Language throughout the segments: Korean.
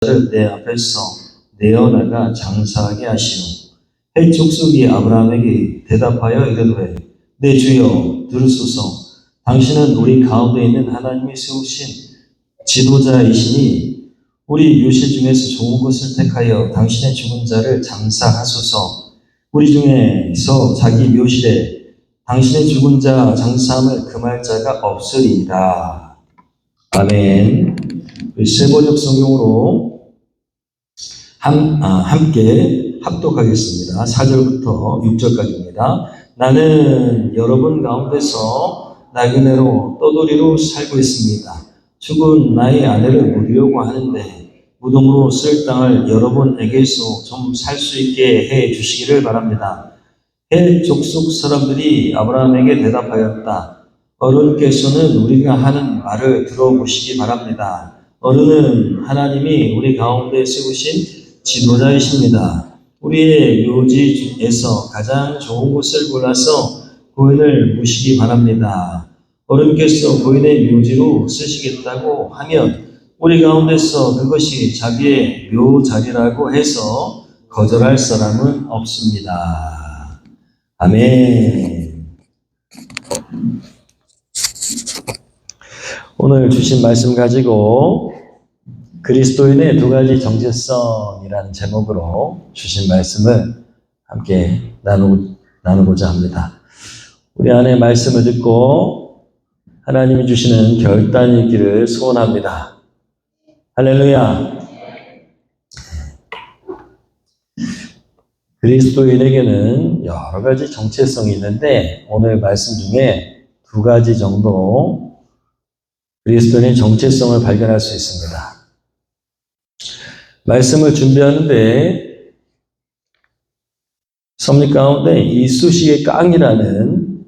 를 내 앞에서 내어다가 장사하게 하시오. 헷 족속이 아브라함에게 대답하여 이르되 내 주여 들으소서. 당신은 우리 가운데 있는 하나님이 세우신 지도자이시니 우리 묘실 중에서 좋은 것을 택하여 당신의 죽은 자를 장사하소서. 우리 중에서 자기 묘실에 당신의 죽은 자 장사함을 금할 자가 없으리이다. 아멘. 세번역 성경으로 함께 합독하겠습니다. 4절부터 6절까지입니다. 나는 여러분 가운데서 나그네로 떠돌이로 살고 있습니다. 죽은 나의 아내를 묻으려고 하는데 무덤으로 쓸 땅을 여러분에게서 좀 살 수 있게 해 주시기를 바랍니다. 헷 족속 사람들이 아브라함에게 대답하였다. 어른께서는 우리가 하는 말을 들어보시기 바랍니다. 어른은 하나님이 우리 가운데 세우신 지도자이십니다. 우리의 묘지에서 가장 좋은 곳을 골라서 고인을 모시기 바랍니다. 어른께서 고인의 묘지로 쓰시겠다고 하면 우리 가운데서 그것이 자기의 묘자리라고 해서 거절할 사람은 없습니다. 아멘. 오늘 주신 말씀 가지고 그리스도인의 두 가지 정체성이라는 제목으로 주신 말씀을 함께 나누고자 합니다. 우리 안에 말씀을 듣고 하나님이 주시는 결단이 있기를 소원합니다. 할렐루야. 그리스도인에게는 여러 가지 정체성이 있는데 오늘 말씀 중에 두 가지 정도 그리스도인의 정체성을 발견할 수 있습니다. 말씀을 준비하는데 섭리 가운데 이쑤시개 깡이라는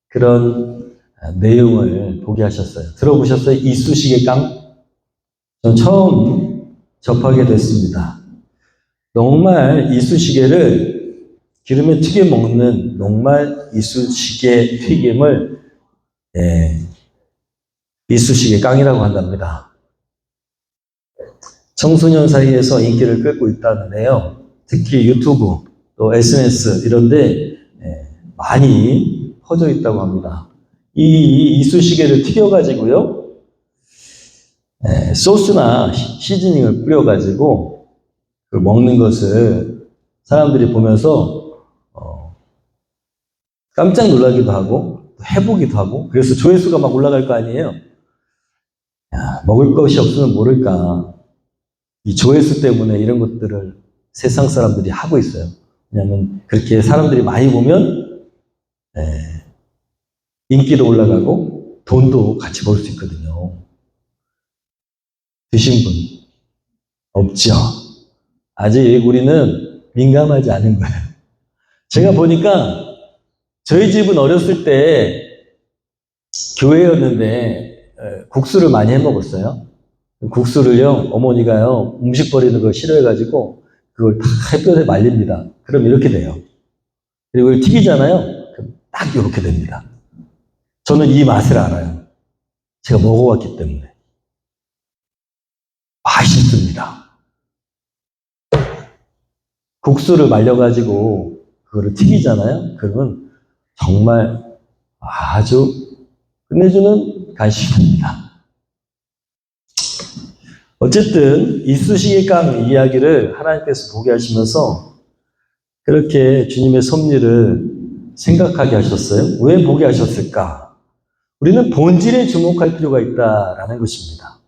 그런 내용을 보게 하셨어요. 들어보셨어요? 이쑤시개 깡? 전 처음 접하게 됐습니다. 녹말 이쑤시개를 기름에 튀겨 먹는 녹말 이쑤시개 튀김을 이쑤시개 깡이라고 한답니다. 청소년 사이에서 인기를 끌고 있다는데요. 특히 유튜브, 또 SNS 이런데 많이 퍼져 있다고 합니다. 이 이쑤시개를 튀겨가지고요. 소스나 시즈닝을 뿌려가지고 먹는 것을 사람들이 보면서 깜짝 놀라기도 하고 해보기도 하고 그래서 조회수가 막 올라갈 거 아니에요. 야, 먹을 것이 없으면 모를까. 이 조회수 때문에 이런 것들을 세상 사람들이 하고 있어요. 왜냐하면 그렇게 사람들이 많이 보면 인기도 올라가고 돈도 같이 벌 수 있거든요. 드신 분 없죠? 아직 우리는 민감하지 않은 거예요. 제가 보니까 저희 집은 어렸을 때 교회였는데 국수를 많이 해 먹었어요. 국수를요, 어머니가요, 음식 버리는 걸 싫어해가지고 그걸 다 햇볕에 말립니다. 그럼 이렇게 돼요. 그리고 이걸 튀기잖아요. 그럼 딱 이렇게 됩니다. 저는 이 맛을 알아요. 제가 먹어봤기 때문에. 맛있습니다. 국수를 말려가지고 그거를 튀기잖아요. 그러면 정말 아주 끝내주는 간식입니다. 어쨌든 이쑤시개 깡 이야기를 하나님께서 보게 하시면서 그렇게 주님의 섭리를 생각하게 하셨어요. 왜 보게 하셨을까? 우리는 본질에 주목할 필요가 있다라는 것입니다.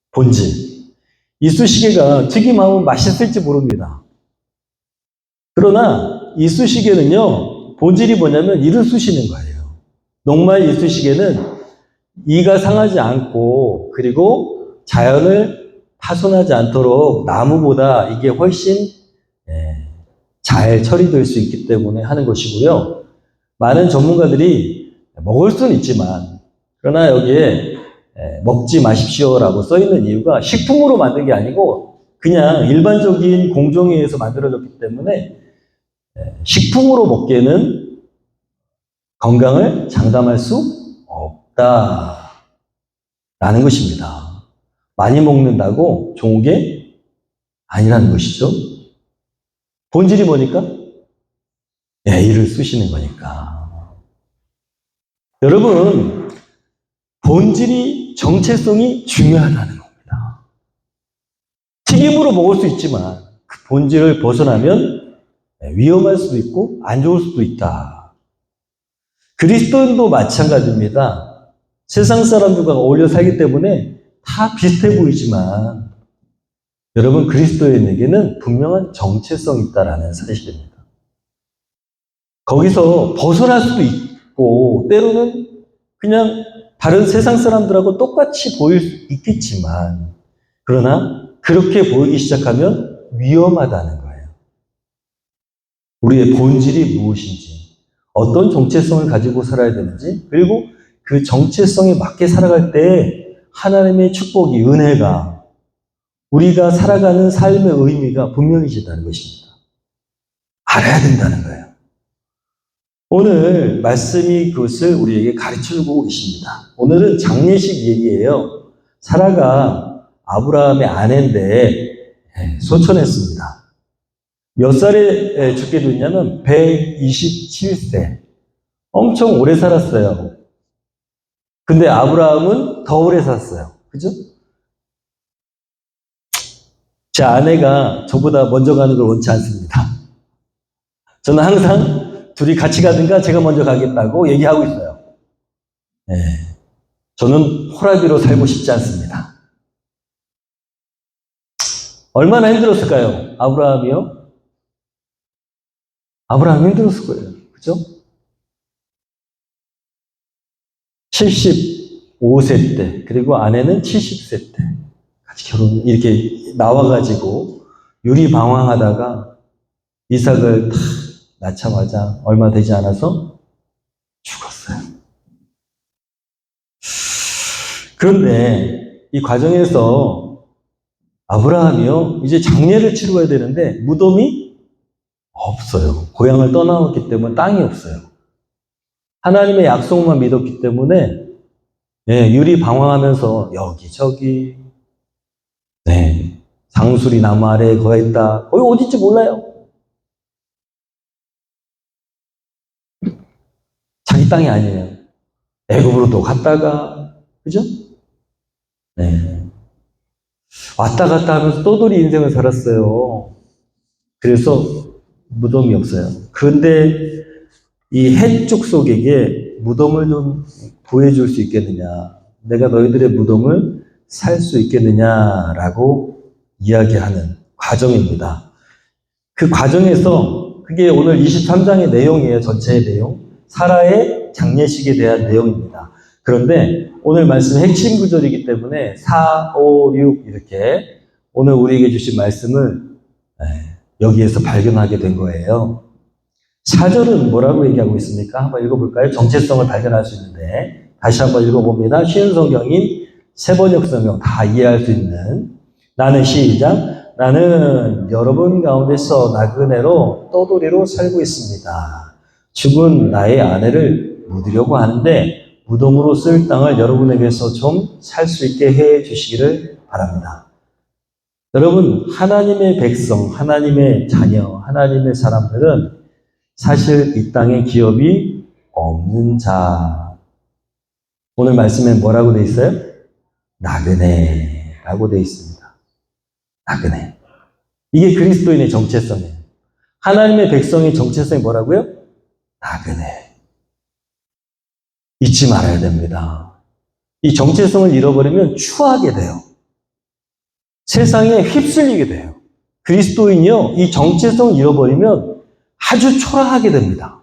본질. 이쑤시개가 튀김하면 맛있을지 모릅니다. 그러나 이쑤시개는요, 본질이 뭐냐면 이를 쑤시는 거예요. 녹말 이쑤시개는 이가 상하지 않고 그리고 자연을 파손하지 않도록 나무보다 이게 훨씬 잘 처리될 수 있기 때문에 하는 것이고요. 많은 전문가들이 먹을 수는 있지만 그러나 여기에 먹지 마십시오라고 써있는 이유가 식품으로 만든 게 아니고 그냥 일반적인 공정에 의해서 만들어졌기 때문에 식품으로 먹기에는 건강을 장담할 수 없다라는 것입니다. 많이 먹는다고 좋은 게 아니라는 것이죠. 본질이 뭐니까? 일을 쓰시는 거니까. 여러분, 본질이, 정체성이 중요하다는 겁니다. 튀김으로 먹을 수 있지만 그 본질을 벗어나면 위험할 수도 있고 안 좋을 수도 있다. 그리스도인도 마찬가지입니다. 세상 사람들과 어울려 살기 때문에 다 비슷해 보이지만 여러분, 그리스도인에게는 분명한 정체성이 있다라는 사실입니다. 거기서 벗어날 수도 있고 때로는 그냥 다른 세상 사람들하고 똑같이 보일 수 있겠지만 그러나 그렇게 보이기 시작하면 위험하다는 거예요. 우리의 본질이 무엇인지, 어떤 정체성을 가지고 살아야 되는지, 그리고 그 정체성에 맞게 살아갈 때 하나님의 축복이, 은혜가 우리가 살아가는 삶의 의미가 분명해진다는 것입니다. 알아야 된다는 거예요. 오늘 말씀이 그것을 우리에게 가르쳐주고 계십니다. 오늘은 장례식 얘기예요. 사라가 아브라함의 아내인데 소천했습니다. 몇 살에 죽게 됐냐면 127세. 엄청 오래 살았어요. 근데 아브라함은 더 오래 살았어요. 그죠? 제 아내가 저보다 먼저 가는 걸 원치 않습니다. 저는 항상 둘이 같이 가든가 제가 먼저 가겠다고 얘기하고 있어요. 저는 호라비로 살고 싶지 않습니다. 얼마나 힘들었을까요? 아브라함이요? 아브라함 힘들었을 거예요. 그죠? 75세 때, 그리고 아내는 70세 때 같이 이렇게 나와가지고 유리방황하다가 이삭을 탁 낳자마자 얼마 되지 않아서 죽었어요. 그런데 이 과정에서 아브라함이요, 이제 장례를 치러야 되는데 무덤이 없어요. 고향을 떠나왔기 때문에 땅이 없어요. 하나님의 약속만 믿었기 때문에 유리방황하면서 여기저기 상수리 나무 아래에 거했다. 거기 어딘지 몰라요. 자기 땅이 아니에요. 애굽으로 또 갔다가, 그죠? 왔다 갔다 하면서 떠돌이 인생을 살았어요. 그래서 무덤이 없어요. 그런데 이 헷 족속에게 무덤을 좀 구해줄 수 있겠느냐, 내가 너희들의 무덤을 살 수 있겠느냐라고 이야기하는 과정입니다. 그 과정에서 그게 오늘 23장의 내용이에요. 전체의 내용. 사라의 장례식에 대한 내용입니다. 그런데 오늘 말씀 핵심 구절이기 때문에 4, 5, 6 이렇게 오늘 우리에게 주신 말씀을 여기에서 발견하게 된 거예요. 4절은 뭐라고 얘기하고 있습니까? 한번 읽어볼까요? 정체성을 발견할 수 있는데 다시 한번 읽어봅니다. 쉬운 성경인 세번역 성경 다 이해할 수 있는, 나는 시작, 나는 여러분 가운데서 나그네로 떠돌이로 살고 있습니다. 죽은 나의 아내를 묻으려고 하는데 무덤으로 쓸 땅을 여러분에게서 좀 살 수 있게 해 주시기를 바랍니다. 여러분, 하나님의 백성, 하나님의 자녀, 하나님의 사람들은 사실 이 땅에 기업이 없는 자. 오늘 말씀에 뭐라고 돼 있어요? 나그네라고 돼 있습니다. 나그네. 이게 그리스도인의 정체성이에요. 하나님의 백성의 정체성이 뭐라고요? 나그네. 잊지 말아야 됩니다. 이 정체성을 잃어버리면 추하게 돼요. 세상에 휩쓸리게 돼요. 그리스도인이요, 이 정체성을 잃어버리면 아주 초라하게 됩니다.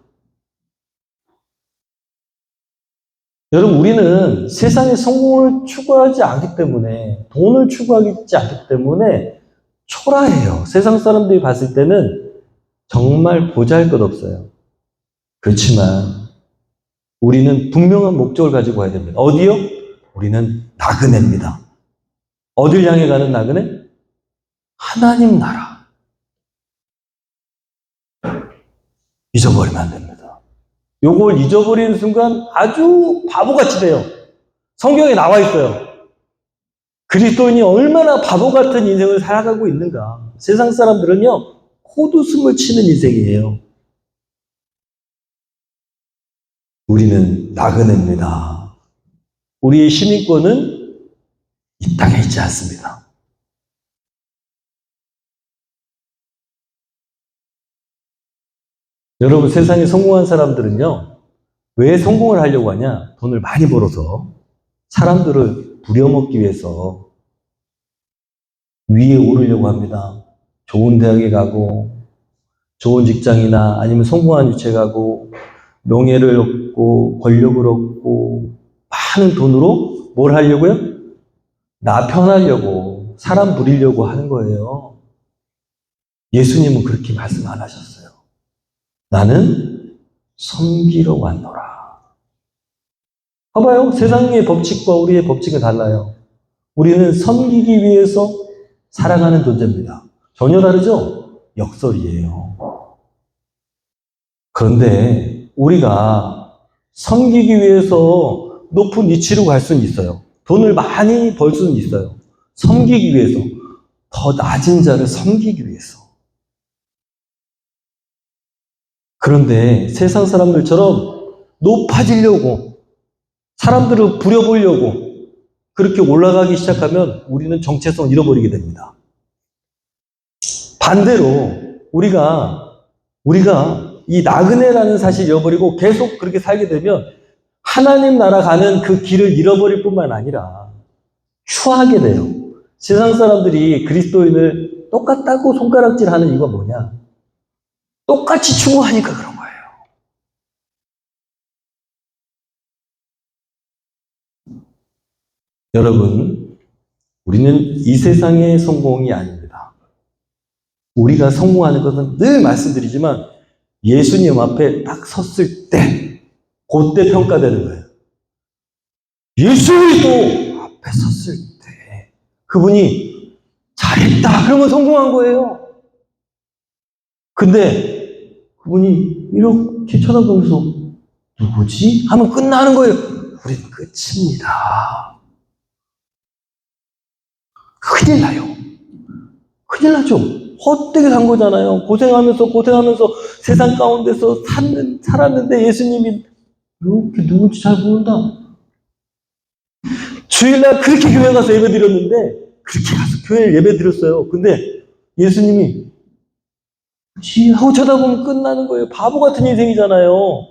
여러분, 우리는 세상의 성공을 추구하지 않기 때문에, 돈을 추구하지 않기 때문에 초라해요. 세상 사람들이 봤을 때는 정말 보잘것없어요. 그렇지만 우리는 분명한 목적을 가지고 가야 됩니다. 어디요? 우리는 나그네입니다. 어딜 향해 가는 나그네? 하나님 나라. 잊어버리면 안 됩니다. 요걸 잊어버리는 순간 아주 바보같이 돼요. 성경에 나와 있어요. 그리스도인이 얼마나 바보 같은 인생을 살아가고 있는가. 세상 사람들은요, 헛웃음을 치는 인생이에요. 우리는 나그네입니다. 우리의 시민권은 이 땅에 있지 않습니다. 여러분, 세상에 성공한 사람들은요, 왜 성공을 하려고 하냐? 돈을 많이 벌어서 사람들을 부려먹기 위해서 위에 오르려고 합니다. 좋은 대학에 가고, 좋은 직장이나 아니면 성공한 유치에 가고, 명예를 얻고, 권력을 얻고, 많은 돈으로 뭘 하려고요? 나 편하려고, 사람 부리려고 하는 거예요. 예수님은 그렇게 말씀 안 하셨어요. 나는 섬기러 왔노라. 봐봐요. 세상의 법칙과 우리의 법칙은 달라요. 우리는 섬기기 위해서 살아가는 존재입니다. 전혀 다르죠? 역설이에요. 그런데 우리가 섬기기 위해서 높은 위치로 갈 수는 있어요. 돈을 많이 벌 수는 있어요. 섬기기 위해서. 더 낮은 자를 섬기기 위해서. 그런데 세상 사람들처럼 높아지려고, 사람들을 부려보려고 그렇게 올라가기 시작하면 우리는 정체성을 잃어버리게 됩니다. 반대로 우리가 이 나그네라는 사실을 잃어버리고 계속 그렇게 살게 되면 하나님 나라 가는 그 길을 잃어버릴 뿐만 아니라 추하게 돼요. 세상 사람들이 그리스도인을 똑같다고 손가락질하는 이유가 뭐냐? 똑같이 추구하니까 그런 거예요. 여러분, 우리는 이 세상의 성공이 아닙니다. 우리가 성공하는 것은 늘 말씀드리지만 예수님 앞에 딱 섰을 때, 그때 평가되는 거예요. 예수 그리스도 앞에 섰을 때 그분이 잘했다 그러면 성공한 거예요. 근데 그분이 이렇게 쳐다보면서 누구지? 하면 끝나는 거예요. 우린 끝입니다. 큰일 나요. 큰일 나죠. 헛되게 산 거잖아요. 고생하면서 세상 가운데서 살았는데 예수님이 이렇게 누군지 잘 모른다. 주일날 그렇게 교회 가서 예배 드렸는데, 그렇게 가서 교회 예배 드렸어요. 근데 예수님이 하고 쳐다보면 끝나는 거예요. 바보 같은 인생이잖아요.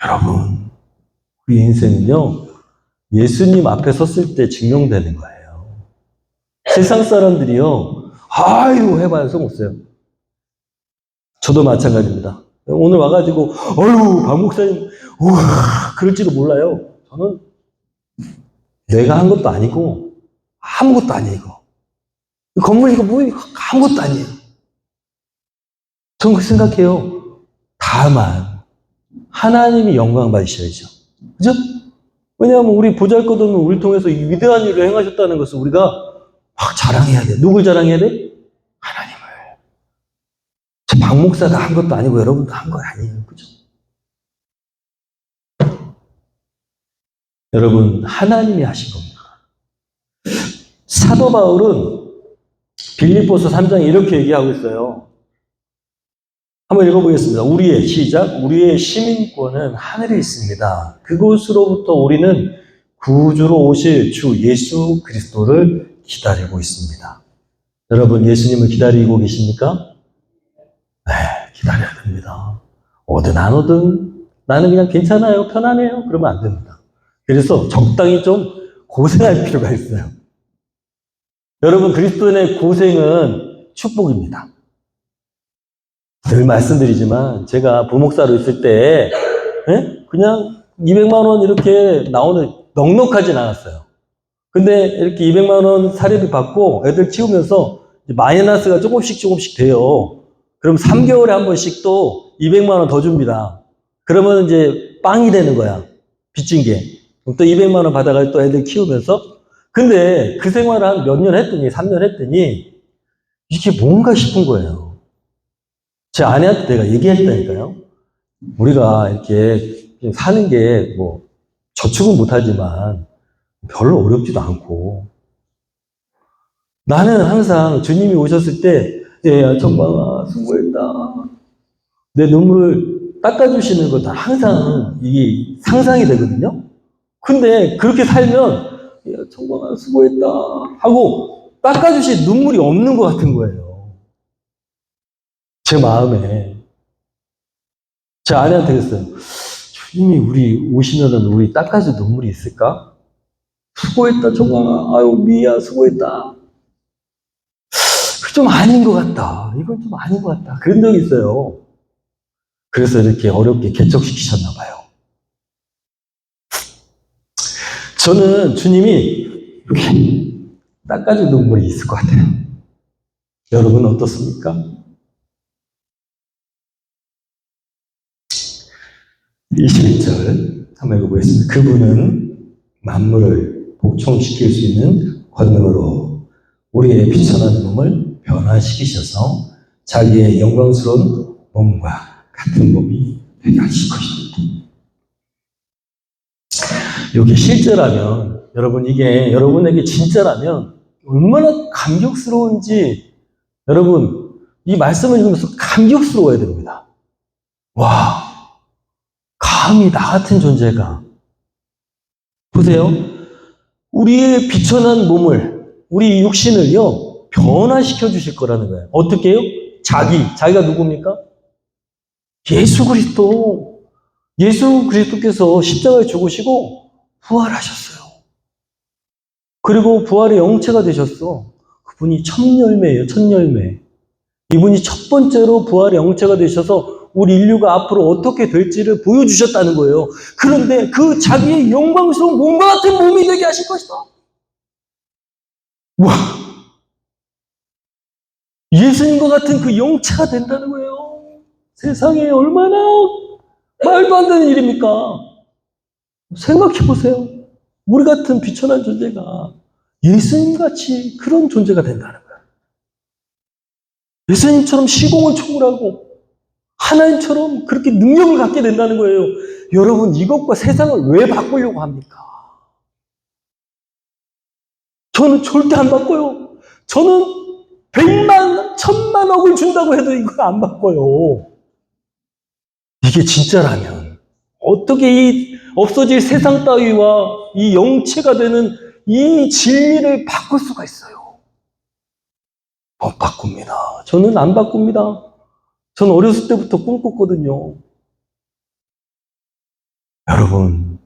여러분, 우리 인생은요, 예수님 앞에 섰을 때 증명되는 거예요. 세상 사람들이요, 아유, 해봐야 소용없어요. 저도 마찬가지입니다. 오늘 와가지고, 어휴, 박 목사님, 우와, 그럴지도 몰라요. 저는 내가 한 것도 아니고, 아무것도 아니에요, 이거. 건물 이거 뭐, 아무것도 아니에요. 저는 그렇게 생각해요. 다만, 하나님이 영광 받으셔야죠. 그죠? 왜냐하면 우리 보잘것없는 우리 통해서 이 위대한 일을 행하셨다는 것을 우리가 막 자랑해야 돼. 누굴 자랑해야 돼? 하나님을. 저 박 목사가 한 것도 아니고 여러분도 한 거 아니에요. 그죠? 여러분, 하나님이 하신 겁니다. 사도 바울은 빌립보서 3장에 이렇게 얘기하고 있어요. 한번 읽어보겠습니다. 우리의 시민권은 하늘에 있습니다. 그곳으로부터 우리는 구주로 오실 주 예수 그리스도를 기다리고 있습니다. 여러분, 예수님을 기다리고 계십니까? 네, 기다려야 됩니다. 오든 안 오든 나는 그냥 괜찮아요, 편안해요, 그러면 안 됩니다. 그래서 적당히 좀 고생할 필요가 있어요. 여러분, 그리스도인의 고생은 축복입니다. 늘 말씀드리지만 제가 부목사로 있을 때 그냥 200만 원 이렇게 나오는 넉넉하진 않았어요. 근데 이렇게 200만 원 사례비 받고 애들 키우면서 마이너스가 조금씩 돼요. 그럼 3개월에 한 번씩 또 200만 원 더 줍니다. 그러면 이제 빵이 되는 거야. 빚진 게. 또 200만 원 받아가지고 또 애들 키우면서. 근데 그 생활을 한 몇 년 했더니, 3년 했더니 이게 뭔가 싶은 거예요. 제 아내한테 내가 얘기했다니까요. 우리가 이렇게 사는 게 뭐 저축은 못하지만 별로 어렵지도 않고 나는 항상 주님이 오셨을 때, 예, 정방아, 수고했다. 내 눈물을 닦아주시는 거 다 항상 이게 상상이 되거든요. 근데 그렇게 살면, 야, 정방아, 수고했다. 하고 닦아주실 눈물이 없는 것 같은 거예요. 제 마음에. 제 아내한테 그랬어요. 주님이 우리 오시면은 우리 닦아줄 눈물이 있을까? 수고했다, 정방아. 아유, 미야, 수고했다. 좀 아닌 것 같다. 이건 좀 아닌 것 같다. 그런 적이 있어요. 그래서 이렇게 어렵게 개척시키셨나 봐요. 저는 주님이 이렇게 닦아줄 눈물이 있을 것 같아요. 여러분 어떻습니까? 21절 한번 읽어보겠습니다. 그분은 만물을 복종시킬 수 있는 권능으로 우리의 비천한 몸을 변화시키셔서 자기의 영광스러운 몸과 같은 몸이 되게 하실 것입니다. 이게 실제라면, 여러분 이게 여러분에게 진짜라면 얼마나 감격스러운지 여러분 이 말씀을 읽으면서 감격스러워야 됩니다. 와, 감히 나 같은 존재가 보세요. 우리의 비천한 몸을, 우리 육신을요 변화시켜 주실 거라는 거예요. 어떻게 해요? 자기가 누굽니까? 예수 그리스도. 예수 그리스도께서 십자가에 죽으시고 부활하셨어요. 그리고 부활의 영체가 되셨어. 그분이 첫 열매예요, 첫 열매. 이분이 첫 번째로 부활의 영체가 되셔서 우리 인류가 앞으로 어떻게 될지를 보여주셨다는 거예요. 그런데 그 자기의 영광스러운 몸과 같은 몸이 되게 하실 것이다. 와, 예수님과 같은 그 영체가 된다는 거예요. 세상에 얼마나 말도 안 되는 일입니까? 생각해 보세요. 우리 같은 비천한 존재가 예수님 같이 그런 존재가 된다는 거예요. 예수님처럼 시공을 초월하고 하나님처럼 그렇게 능력을 갖게 된다는 거예요. 여러분, 이것과 세상을 왜 바꾸려고 합니까? 저는 절대 안 바꿔요. 저는 100만, 1000만억을 준다고 해도 이거 안 바꿔요. 이게 진짜라면 어떻게 이 없어질 세상 따위와 이 영체가 되는 이 진리를 바꿀 수가 있어요? 못 바꿉니다. 저는 안 바꿉니다. 저는 어렸을 때부터 꿈꿨거든요. 여러분,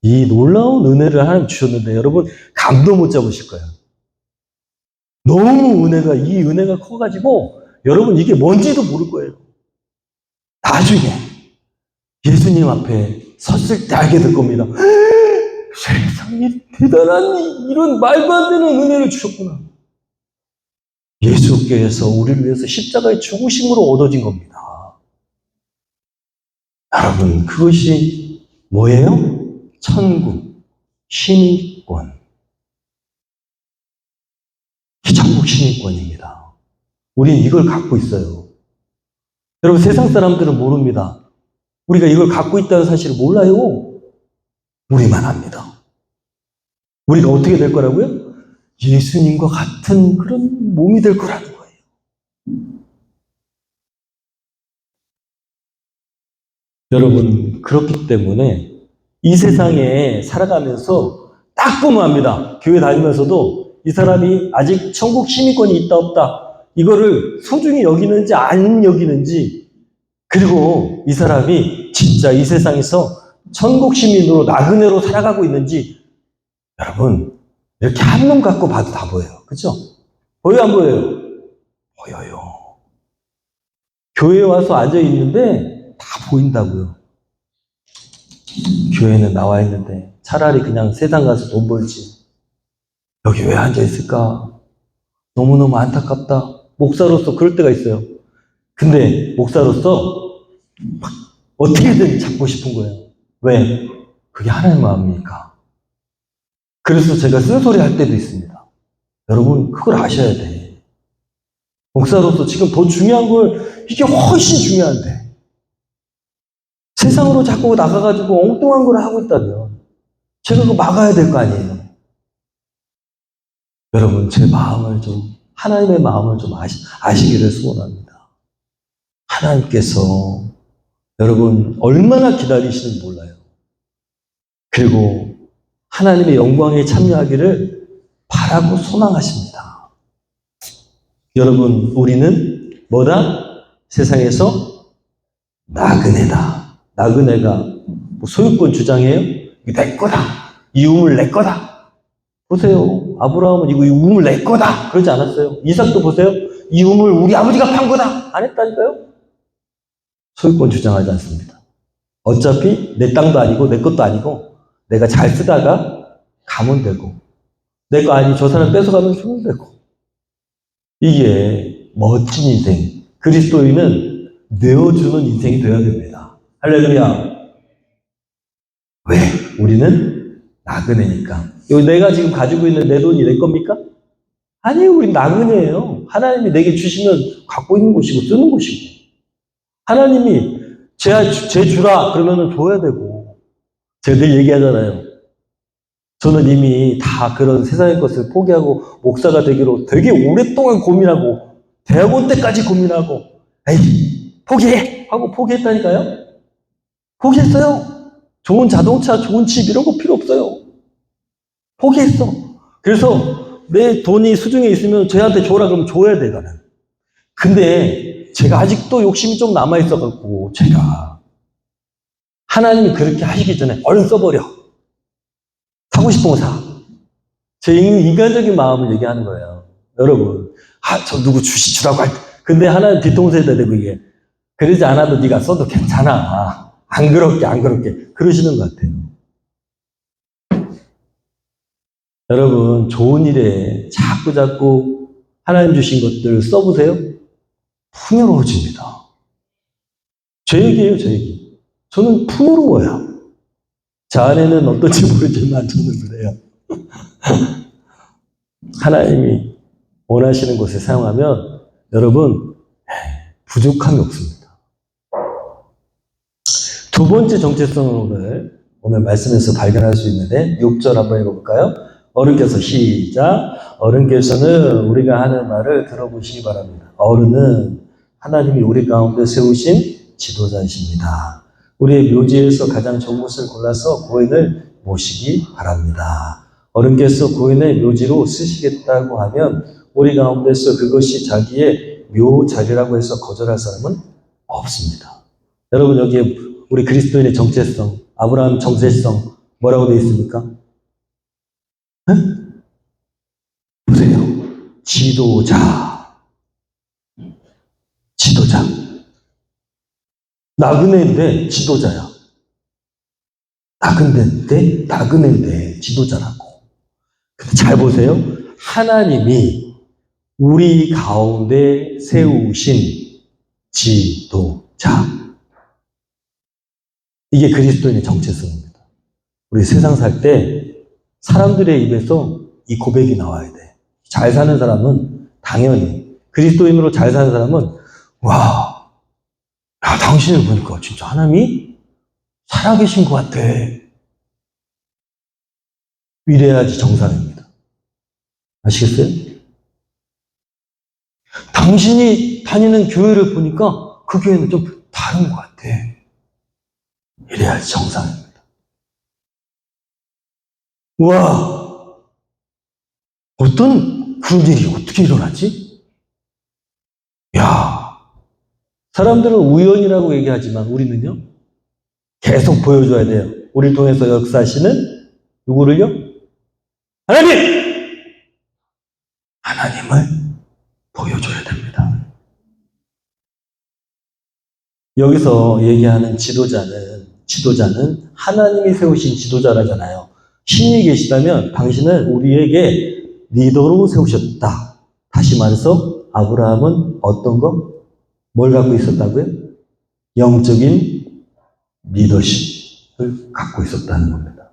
이 놀라운 은혜를 하나님 주셨는데 여러분 감도 못 잡으실 거예요. 너무 이 은혜가 커가지고 여러분 이게 뭔지도 모를 거예요. 나중에 예수님 앞에 섰을 때 알게 될 겁니다. 세상에 대단한 이런 말도 안 되는 은혜를 주셨구나. 예수께서 우리를 위해서 십자가에 죽으심으로 얻어진 겁니다. 여러분, 그것이 뭐예요? 천국, 시민권. 천국 시민권입니다. 우리는 이걸 갖고 있어요. 여러분, 세상 사람들은 모릅니다. 우리가 이걸 갖고 있다는 사실을 몰라요. 우리만 압니다. 우리가 어떻게 될 거라고요? 예수님과 같은 그런 몸이 될 거라는 거예요. 여러분, 그렇기 때문에 이 세상에 살아가면서 딱 보면 압니다. 교회 다니면서도 이 사람이 아직 천국 시민권이 있다 없다 이거를 소중히 여기는지 안 여기는지, 그리고 이 사람이 진짜 이 세상에서 천국 시민으로 나그네로 살아가고 있는지 여러분 이렇게 한 놈 갖고 봐도 다 보여요. 그렇죠? 보여요 안 보여요? 보여요. 교회에 와서 앉아 있는데 다 보인다고요. 교회는 나와 있는데 차라리 그냥 세상 가서 돈 벌지. 여기 왜 앉아 있을까? 너무너무 안타깝다. 목사로서 그럴 때가 있어요. 근데 목사로서 막 어떻게든 잡고 싶은 거예요. 왜? 그게 하나님 마음이니까. 그래서 제가 쓴소리 할 때도 있습니다. 여러분 그걸 아셔야 돼. 목사로서 지금 더 중요한 걸, 이게 훨씬 중요한데 세상으로 자꾸 나가가지고 엉뚱한 걸 하고 있다면 제가 그거 막아야 될 거 아니에요. 여러분, 제 마음을 좀, 하나님의 마음을 좀 아시기를 소원합니다. 하나님께서 여러분, 얼마나 기다리시는지 몰라요. 그리고 하나님의 영광에 참여하기를 바라고 소망하십니다. 여러분, 우리는 뭐다? 세상에서 나그네다. 나그네가 뭐 소유권 주장해요? 이거 내 거다. 이 우물 내 거다. 보세요. 아브라함은 이거 이 우물 내 거다. 그러지 않았어요. 이삭도 보세요. 이 우물 우리 아버지가 판 거다. 안 했다니까요. 소유권 주장하지 않습니다. 어차피 내 땅도 아니고 내 것도 아니고 내가 잘 쓰다가 가면 되고 내 거 아니 저 사람 뺏어가면 주면 되고 이게 멋진 인생. 그리스도인은 내어주는 인생이 되어야 됩니다. 할렐루야. 왜? 우리는 나그네니까. 내가 지금 가지고 있는 내 돈이 내 겁니까? 아니에요. 우린 나그네예요. 하나님이 내게 주시면 갖고 있는 곳이고 쓰는 곳이고 하나님이 제 주라 그러면 줘야 되고 제가 늘 얘기하잖아요. 저는 이미 다 그런 세상의 것을 포기하고 목사가 되기로 되게 오랫동안 고민하고 대학원 때까지 고민하고 에이 포기해! 하고 포기했다니까요. 포기했어요. 좋은 자동차, 좋은 집 이런 거 필요 없어요. 포기했어. 그래서 내 돈이 수중에 있으면 쟤한테 줘라 그러면 줘야 돼 나는. 근데 제가 아직도 욕심이 좀 남아있어갖고 제가 하나님이 그렇게 하시기 전에 얼른 써버려. 사고 싶은 거 사. 제 인간적인 마음을 얘기하는 거예요. 여러분, 저 누구 주라고 할 때. 근데 하나님 뒤통수에다 대고 이게 그러지 않아도 네가 써도 괜찮아. 안 그렇게 그러시는 것 같아요. 여러분, 좋은 일에 자꾸 하나님 주신 것들 써보세요. 풍요로워집니다. 제 얘기예요, 제 얘기. 저는 풍요로워요. 저 안에는 어떨지 모르지만 저는 그래요. 하나님이 원하시는 곳에 사용하면 여러분 부족함이 없습니다. 두 번째 정체성을 오늘 말씀에서 발견할 수 있는데 6절 한번 읽어볼까요? 어른께서 시작. 어른께서는 우리가 하는 말을 들어보시기 바랍니다. 어른은 하나님이 우리 가운데 세우신 지도자이십니다. 우리의 묘지에서 가장 좋은 것을 골라서 고인을 모시기 바랍니다. 어른께서 고인의 묘지로 쓰시겠다고 하면 우리 가운데서 그것이 자기의 묘자리라고 해서 거절할 사람은 없습니다. 여러분 여기에 우리 그리스도인의 정체성, 아브라함 정체성 뭐라고 되어 있습니까? 네? 보세요. 지도자. 나그네인데 지도자야. 나그네인데 지도자라고. 근데 잘 보세요. 하나님이 우리 가운데 세우신 지도자. 이게 그리스도인의 정체성입니다. 우리 세상 살 때 사람들의 입에서 이 고백이 나와야 돼. 잘 사는 사람은 당연히 그리스도인으로 잘 사는 사람은 와, 야, 당신을 보니까 진짜 하나님이 살아계신 것 같아. 이래야지 정상입니다. 아시겠어요? 당신이 다니는 교회를 보니까 그 교회는 좀 다른 것 같아. 이래야지 정상입니다. 와, 어떤 그런 일이 어떻게 일어나지? 야, 사람들은 우연이라고 얘기하지만 우리는요, 계속 보여줘야 돼요. 우리를 통해서 역사하시는 누구를요? 하나님을 보여줘야 됩니다. 여기서 얘기하는 지도자는 하나님이 세우신 지도자라잖아요. 신이 계시다면 당신을 우리에게 리더로 세우셨다. 다시 말해서 아브라함은 어떤 거? 뭘 갖고 있었다고요? 영적인 리더십을 갖고 있었다는 겁니다.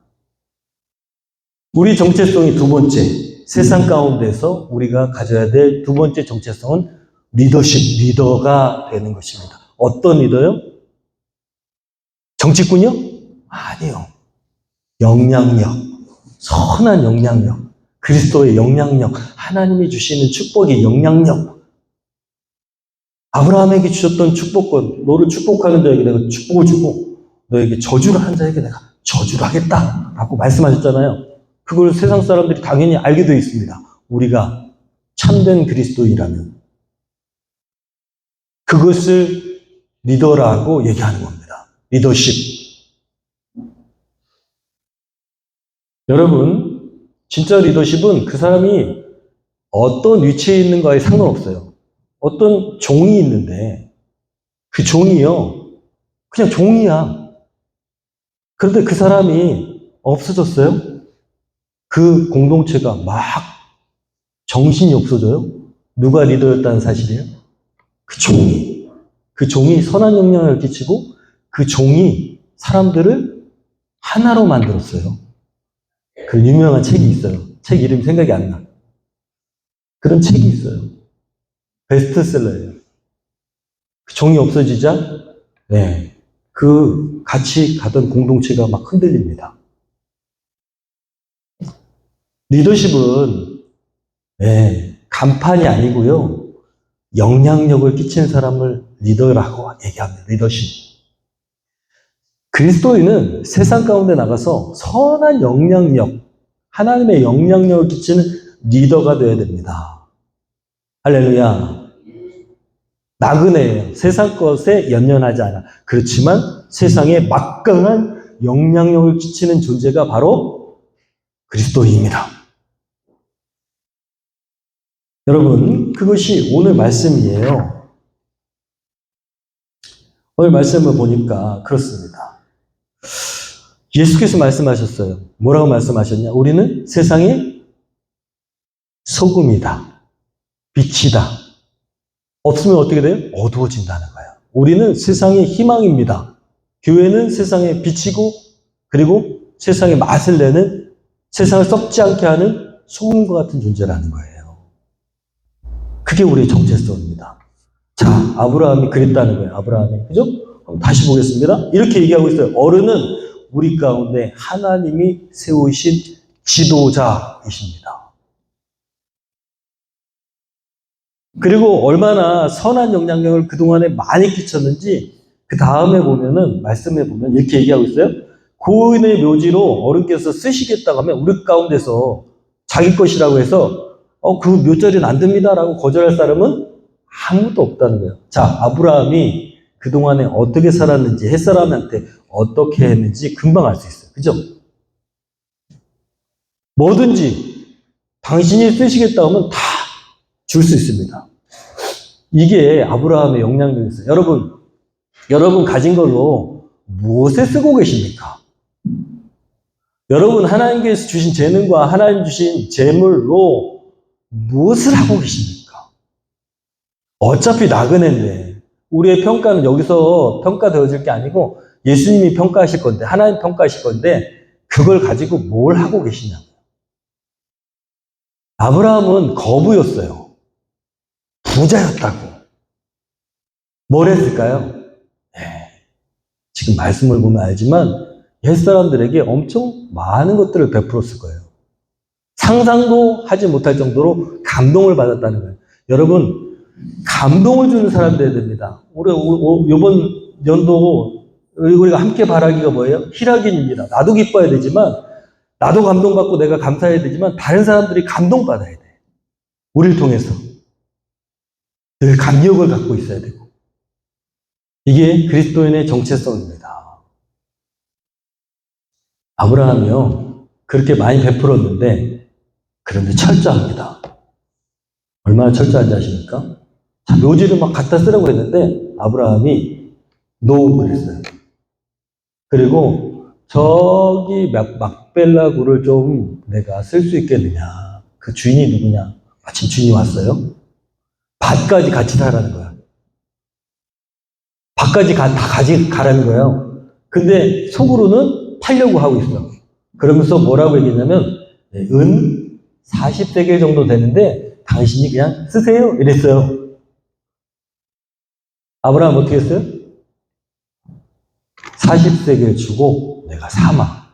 우리 정체성이 두 번째, 세상 가운데서 우리가 가져야 될 두 번째 정체성은 리더가 되는 것입니다. 어떤 리더요? 정치꾼이요? 아니요. 영향력, 선한 영향력. 그리스도의 영향력, 하나님이 주시는 축복의 영향력, 아브라함에게 주셨던 축복권, 너를 축복하는 자에게 내가 축복을 주고 너에게 저주를 하는 자에게 내가 저주를 하겠다라고 말씀하셨잖아요. 그걸 세상 사람들이 당연히 알게 되어 있습니다. 우리가 참된 그리스도인이라면 그것을 리더라고 얘기하는 겁니다. 리더십. 여러분, 진짜 리더십은 그 사람이 어떤 위치에 있는가에 상관없어요. 어떤 종이 있는데 그 종이요, 그냥 종이야. 그런데 그 사람이 없어졌어요? 그 공동체가 막 정신이 없어져요? 누가 리더였다는 사실이에요? 그 종이. 그 종이 선한 영향을 끼치고 그 종이 사람들을 하나로 만들었어요. 그 유명한 책이 있어요. 책 이름이 생각이 안 나. 그런 책이 있어요. 베스트셀러예요. 그 종이 없어지자, 네, 그 같이 가던 공동체가 막 흔들립니다. 리더십은, 네, 간판이 아니고요, 영향력을 끼치는 사람을 리더라고 얘기합니다. 리더십. 그리스도인은 세상 가운데 나가서 선한 영향력, 하나님의 영향력을 끼치는 리더가 되어야 됩니다. 할렐루야. 나그네예요. 세상 것에 연연하지 않아. 그렇지만 세상에 막강한 영향력을 끼치는 존재가 바로 그리스도인입니다. 여러분, 그것이 오늘 말씀이에요. 오늘 말씀을 보니까 그렇습니다. 예수께서 말씀하셨어요. 뭐라고 말씀하셨냐? 우리는 세상의 소금이다. 빛이다. 없으면 어떻게 돼요? 어두워진다는 거예요. 우리는 세상의 희망입니다. 교회는 세상의 빛이고, 그리고 세상의 맛을 내는, 세상을 썩지 않게 하는 소금과 같은 존재라는 거예요. 그게 우리의 정체성입니다. 자, 아브라함이 그랬다는 거예요. 아브라함이. 그죠? 다시 보겠습니다. 이렇게 얘기하고 있어요. 어른은 우리 가운데 하나님이 세우신 지도자이십니다. 그리고 얼마나 선한 영향력을 그동안에 많이 끼쳤는지 그 다음에 보면은, 말씀해 보면 이렇게 얘기하고 있어요. 고인의 묘지로 어른께서 쓰시겠다고 하면 우리 가운데서 자기 것이라고 해서 그 묘자리는 안 됩니다라고 거절할 사람은 아무도 없다는 거예요. 자, 아브라함이 그동안에 어떻게 살았는지, 햇사람한테 어떻게 했는지 금방 알 수 있어요. 그죠? 뭐든지 당신이 쓰시겠다고 하면 다 줄 수 있습니다. 이게 아브라함의 영향력이었어요. 여러분 가진 걸로 무엇에 쓰고 계십니까? 여러분 하나님께서 주신 재능과 하나님 주신 재물로 무엇을 하고 계십니까? 어차피 나그네인데 우리의 평가는 여기서 평가되어질 게 아니고 예수님이 평가하실 건데, 하나님 평가하실 건데, 그걸 가지고 뭘 하고 계시냐고요. 아브라함은 거부였어요. 부자였다고. 뭘 했을까요? 네, 지금 말씀을 보면 알지만 옛사람들에게 엄청 많은 것들을 베풀었을 거예요. 상상도 하지 못할 정도로 감동을 받았다는 거예요. 여러분, 감동을 주는 사람 되어야 됩니다. 이번 연도 우리가 함께 바라기가 뭐예요? 희락인입니다. 나도 기뻐야 되지만, 나도 감동받고 내가 감사해야 되지만, 다른 사람들이 감동받아야 돼. 우리를 통해서. 늘 감격을 갖고 있어야 되고. 이게 그리스도인의 정체성입니다. 아브라함이요, 그렇게 많이 베풀었는데, 그런데 철저합니다. 얼마나 철저한지 아십니까? 자, 묘지를 막 갖다 쓰라고 했는데, 아브라함이 노 그랬어요. 그리고 저기 막벨라 굴을 좀 내가 쓸 수 있겠느냐. 그 주인이 누구냐. 마침 주인이 왔어요. 밭까지 같이 사라는 거야. 밭까지 다 가라는 거예요. 근데 속으로는 팔려고 하고 있어. 그러면서 뭐라고 얘기했냐면, 은 40세겔 정도 되는데 당신이 그냥 쓰세요. 이랬어요. 아브라함 어떻게 했어요? 40세겔 주고 내가 사마.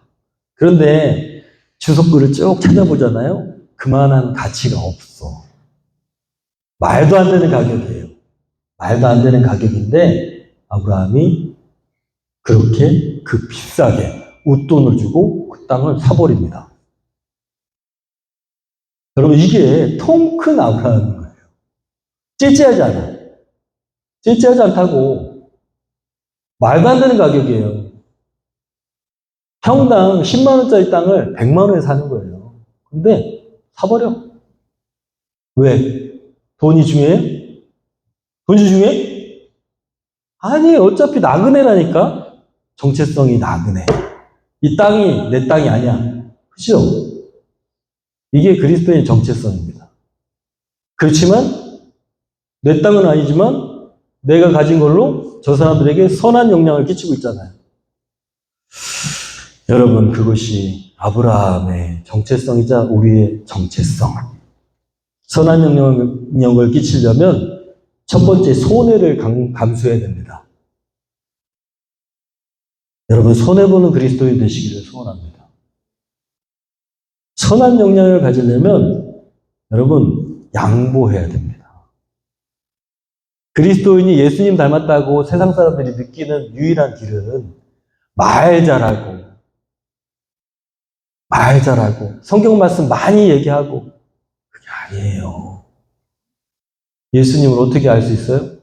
그런데 주석글을 쭉 찾아보잖아요. 그만한 가치가 없어. 말도 안 되는 가격이에요. 말도 안 되는 가격인데 아브라함이 그렇게 그 비싸게 웃돈을 주고 그 땅을 사버립니다. 여러분, 이게 통 큰 아브라함인 거예요. 째째하지 않아. 째째하지 않다고. 말도 안 되는 가격이에요. 평당 10만 원짜리 땅을 100만 원에 사는 거예요. 근데 사버려. 왜? 돈이 중요해? 돈이 중요해? 아니, 어차피 나그네라니까? 정체성이 나그네. 이 땅이 내 땅이 아니야. 그죠? 이게 그리스도인의 정체성입니다. 그렇지만 내 땅은 아니지만 내가 가진 걸로 저 사람들에게 선한 영향을 끼치고 있잖아요. 여러분, 그것이 아브라함의 정체성이자 우리의 정체성. 선한 영향을 끼치려면 첫 번째 손해를 감수해야 됩니다. 여러분, 손해보는 그리스도인 되시기를 소원합니다. 선한 영향을 가지려면 여러분, 양보해야 됩니다. 그리스도인이 예수님 닮았다고 세상 사람들이 느끼는 유일한 길은 말 잘하고 성경 말씀 많이 얘기하고 그게 아니에요. 예수님을 어떻게 알 수 있어요?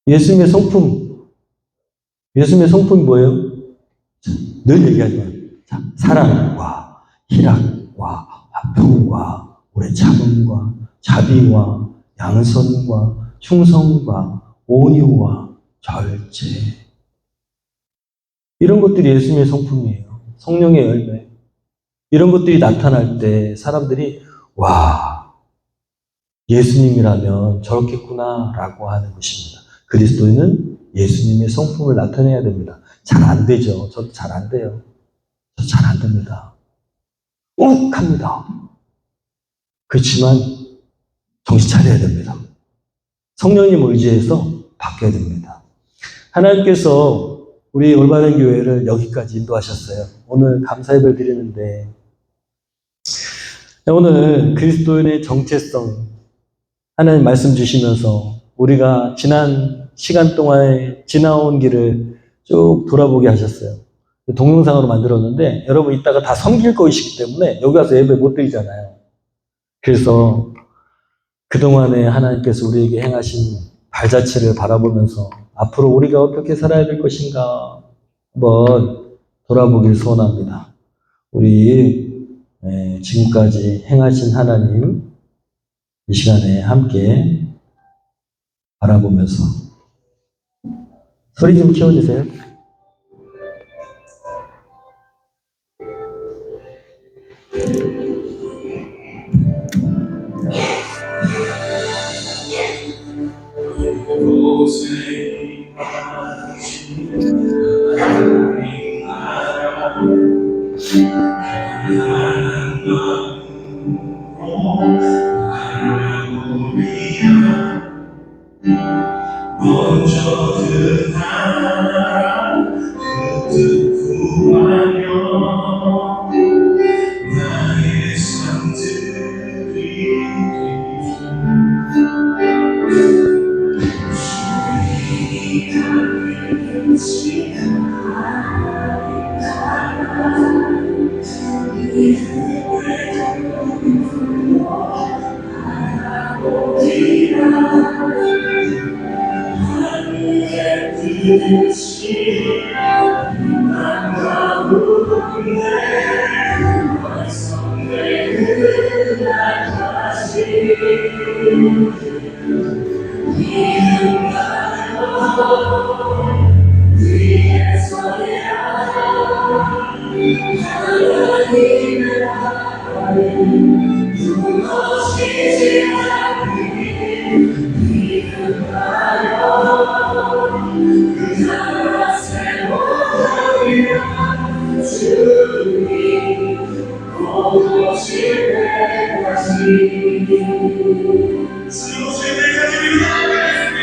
예수님의 성품이 뭐예요? 늘 얘기하지만 사랑과 희락과 화평과 오래 참음과 자비와 양선과 충성과 온유와 절제, 이런 것들이 예수님의 성품이에요. 성령의 열매. 이런 것들이 나타날 때 사람들이 와, 예수님이라면 저렇겠구나 라고 하는 것입니다. 그리스도인은 예수님의 성품을 나타내야 됩니다. 잘 안 되죠. 저도 잘 안 돼요. 저 잘 안 됩니다. 욱합니다. 그렇지만 정신 차려야 됩니다. 성령님 의지해서 바뀌어야 됩니다. 하나님께서 우리 올바른 교회를 여기까지 인도하셨어요. 오늘 감사 예배를 드리는데 오늘 그리스도인의 정체성 하나님 말씀 주시면서 우리가 지난 시간 동안에 지나온 길을 쭉 돌아보게 하셨어요. 동영상으로 만들었는데 여러분 이따가 다 섬길 것이기 때문에 여기 와서 예배 못 드리잖아요. 그래서 그동안에 하나님께서 우리에게 행하신 발자취를 바라보면서 앞으로 우리가 어떻게 살아야 될 것인가 한번 돌아보길 소원합니다. 우리 지금까지 행하신 하나님 이 시간에 함께 바라보면서 소리 좀 키워주세요. 먼저 그 나라 그 뜻 구하며 나의 삶들이 주님이 달리시 뜻이 난 가운데 완성될 그날까지 믿음만으로 위에 서야 하나님의 나라를 무너지지 않니 믿음만으로 그 나라 세워가리라 주님 곧 오실 때까지 주 오실 때까지 믿어가겠습니다.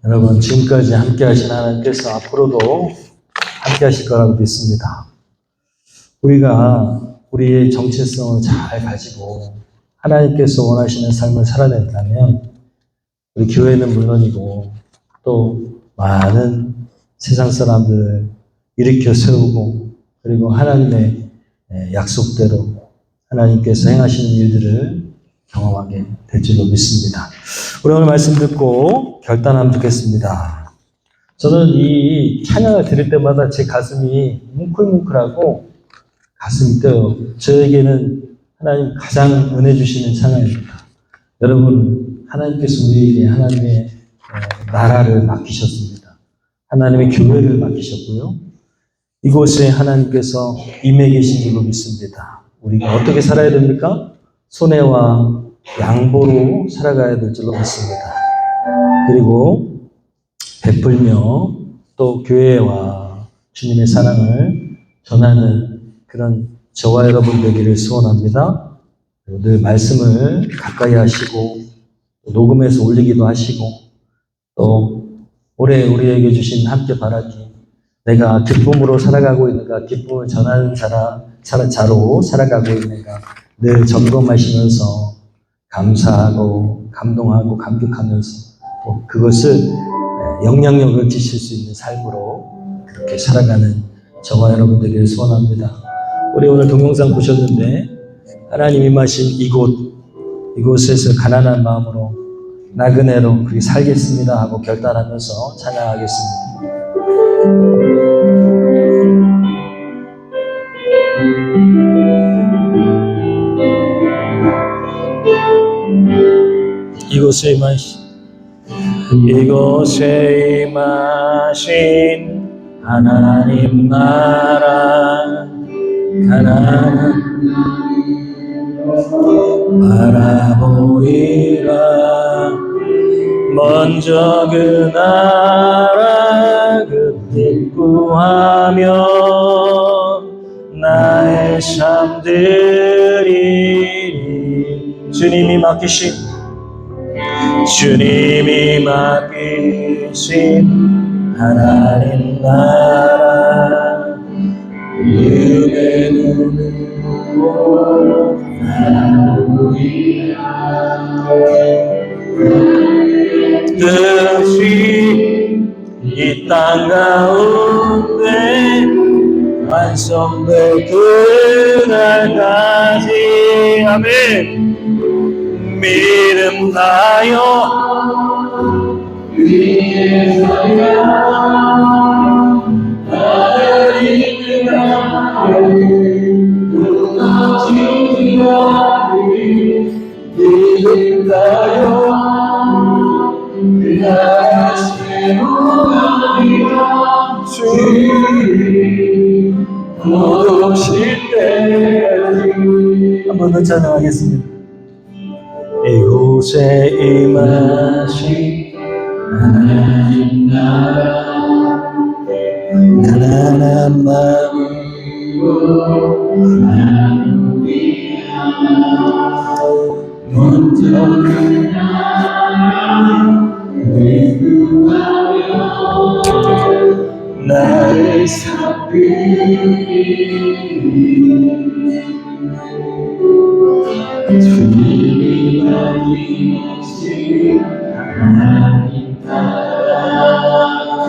여러분, 지금까지 함께 하신 하나님께서 앞으로도 함께 하실 거라고 믿습니다. 우리가 우리의 정체성을 잘 가지고 하나님께서 원하시는 삶을 살아낸다면 우리 교회는 물론이고 또 많은 세상 사람들을 일으켜 세우고 그리고 하나님의 약속대로 하나님께서 행하시는 일들을 경험하게 될 줄로 믿습니다. 우리 오늘 말씀 듣고 결단하면 좋겠습니다. 저는 이 찬양을 들을 때마다 제 가슴이 뭉클뭉클하고 가슴이 떠요. 저에게는 하나님 가장 은혜 주시는 찬양입니다. 여러분, 하나님께서 우리에게 하나님의 나라를 맡기셨습니다. 하나님의 교회를 맡기셨고요. 이곳에 하나님께서 임해 계신 줄로 믿습니다. 우리가 어떻게 살아야 됩니까? 손해와 양보로 살아가야 될 줄로 믿습니다. 그리고 베풀며 또 교회와 주님의 사랑을 전하는 그런 저와 여러분 되기를 소원합니다. 늘 말씀을 가까이 하시고 녹음해서 올리기도 하시고 또 올해 우리에게 주신 함께 바라기 내가 기쁨으로 살아가고 있는가, 기쁨을 전하는 자로 살아가고 있는가 늘 점검하시면서 감사하고 감동하고 감격하면서 또 그것을 영향력을 끼칠 수 있는 삶으로 그렇게 살아가는 저와 여러분 되기를 소원합니다. 우리 오늘 동영상 보셨는데 하나님 임하신 이곳에서 가난한 마음으로 나그네로 그렇게 살겠습니다 하고 결단하면서 찬양하겠습니다. 이곳에 임하신 하나님 나라 가난한 바라보리라. 먼저 그 나라 그 뜻 구하며 나의 삶들이 주님이 맡기신 하나님 나라 은혜 눈으로 뜻이 이 땅 가운데 완성될 그날까지 아멘. 믿음나요 위에서야 하나님의 무너지지 않으리. 믿음나요 그 나라 세워가리라. 주님 곧 오실 때까지. 한 번 더 찬양하겠습니다. 이곳에 임하신 하나님 나라 가난한 마음으로 하나님 먼저 그 나라 구하며 나를 살피리. 주님이 맡기신 하나님 나라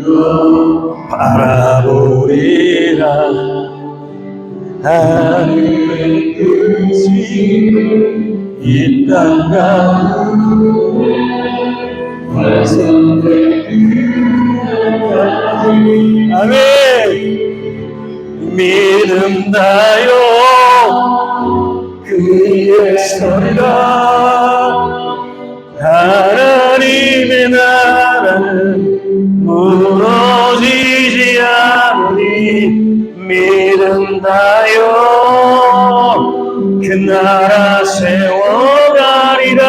은혜로 바라보리라. 하늘의 뜻이 이 땅 가운데 완성될 그날까지 아멘. 믿음나요 그의 서리라. 하나님의 나라는 무너지지 않으니. 믿음나요 그 나라 세워가리라.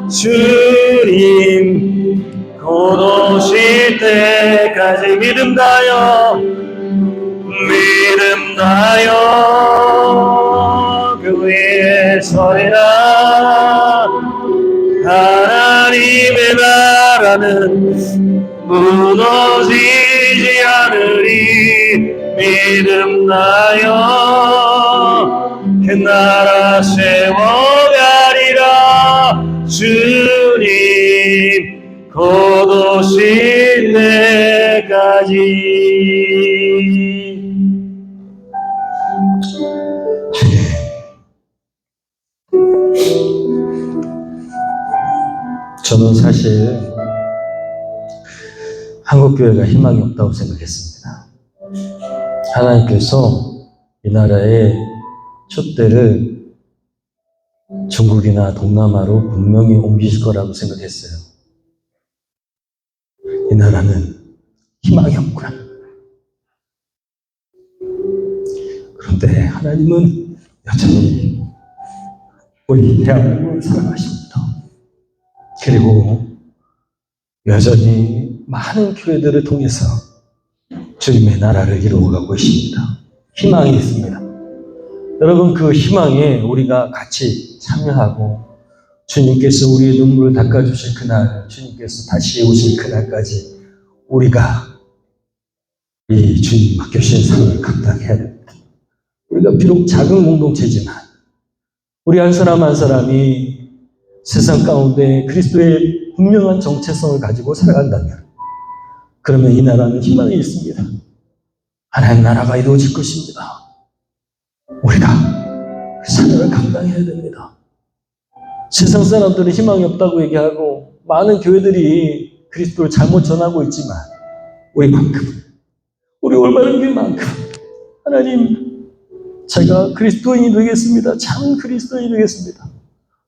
주님 곧 오실 때까지. 믿음나요 그 위에 서리라. 하나님의 나라는 무너지지 않으리. 믿음나요 그 나라 세워가리라. 주님 곧 오실 때까지. 저는 사실 한국교회가 희망이 없다고 생각했습니다. 하나님께서 이 나라의 촛대를 중국이나 동남아로 분명히 옮기실 거라고 생각했어요. 이 나라는 희망이 없구나. 그런데 하나님은 여전히 우리 대한민국을 사랑하십니다. 그리고 여전히 많은 교회들을 통해서 주님의 나라를 이루어가고 계십니다. 희망이 있습니다. 여러분, 그 희망에 우리가 같이 참여하고 주님께서 우리의 눈물을 닦아주실 그날, 주님께서 다시 오실 그날까지 우리가 이 주님 맡겨주신 상을 감당해야 됩니다. 우리가 비록 작은 공동체지만 우리 한 사람 한 사람이 세상 가운데 그리스도의 분명한 정체성을 가지고 살아간다면 그러면 이 나라는 희망이 있습니다. 하나님 나라가 이루어질 것입니다. 우리가 그 사명을 감당해야 됩니다. 세상 사람들은 희망이 없다고 얘기하고 많은 교회들이 그리스도를 잘못 전하고 있지만 우리 올바른 교회만큼 하나님 제가 그리스도인이 되겠습니다. 참 그리스도인이 되겠습니다.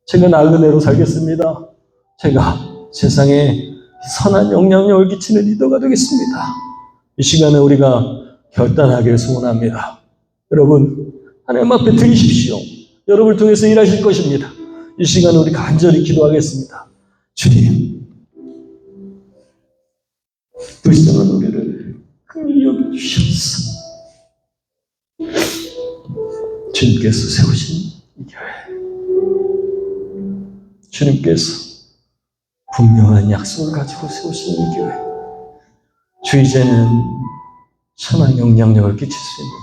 제가 나그네로 살겠습니다. 제가 세상에 선한 영향력을 끼치는 리더가 되겠습니다. 이 시간에 우리가 결단하기를 소원합니다. 여러분 하나님 앞에 드리십시오. 여러분을 통해서 일하실 것입니다. 이 시간에 우리 간절히 기도하겠습니다. 주님, 불쌍한 우리를 긍휼히 여겨주시옵소서. 주님께서 세우신 이 교회, 주님께서 분명한 약속을 가지고 세우신 이 교회, 주 이제는 선한 영향력을 끼칠 수 있는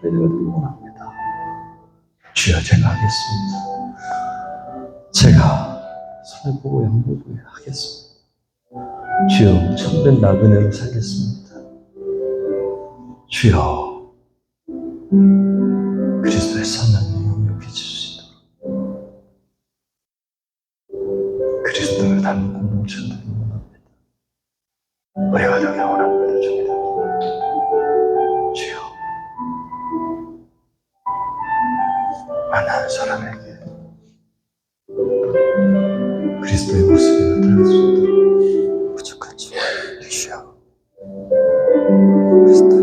그런 교회가 되길 원합니다. 주여, 제가 하겠습니다. 제가 손을 보고 양보고 하겠습니다. 주여, 참된 나그네로 살겠습니다. 주여, 그리스도의 선한 영향력을 끼칠 수 있도록 그리스도를 닮은 공동체가 되길 원합니다. 우리가 되길 원합니다. 주님, 주여, 만나는 사람에게 그리스도의 모습이 나타날 수 있도록 부족한 주 주여, 그리스도의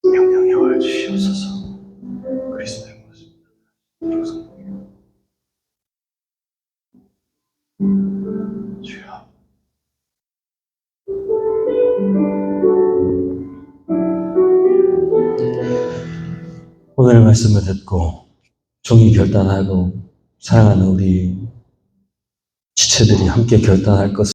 영향력을 주시옵소서. 그리스도의 모습이 나타날 수 있도록 주여, 오늘 말씀을 듣고 종이 결단하고 사랑하는 우리 지체들이 함께 결단할 것을